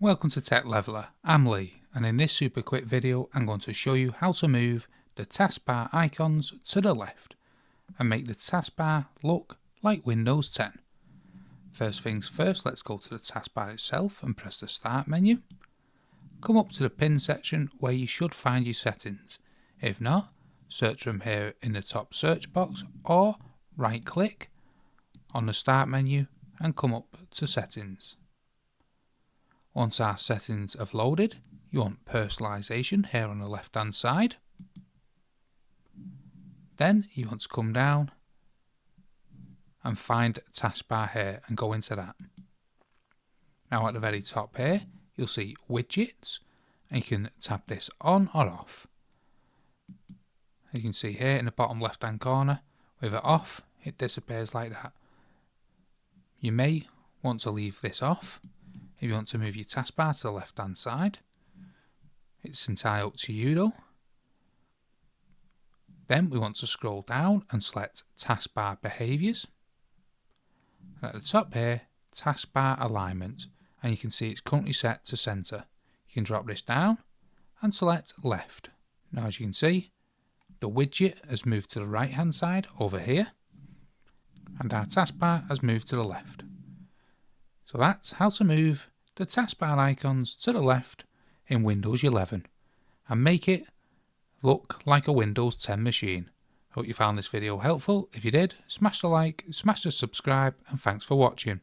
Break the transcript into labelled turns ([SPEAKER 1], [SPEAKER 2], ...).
[SPEAKER 1] Welcome to Tech Leveler, I'm Lee, and in this super quick video I'm going to show you how to move the taskbar icons to the left and make the taskbar look like Windows 10. First things first, let's go to the taskbar itself and press the Start menu. Come up to the Pin section where you should find your settings. If not, search from here in the top search box or right click on the Start menu and come up to Settings. Once our settings have loaded, you want personalization here on the left hand side. Then you want to come down and find taskbar here and go into that. Now at the very top here, you'll see widgets and you can tap this on or off. You can see here in the bottom left hand corner, with it off, it disappears like that. You may want to leave this off if you want to move your taskbar to the left hand side. It's entirely up to you though. Then we want to scroll down and select taskbar behaviors. And at the top here, taskbar alignment, and you can see it's currently set to center. You can drop this down and select left. Now as you can see, the widget has moved to the right hand side over here, and our taskbar has moved to the left. So that's how to move the taskbar icons to the left in Windows 11 and make it look like a Windows 10 machine. Hope you found this video helpful. If you did, smash the like, smash the subscribe, and thanks for watching.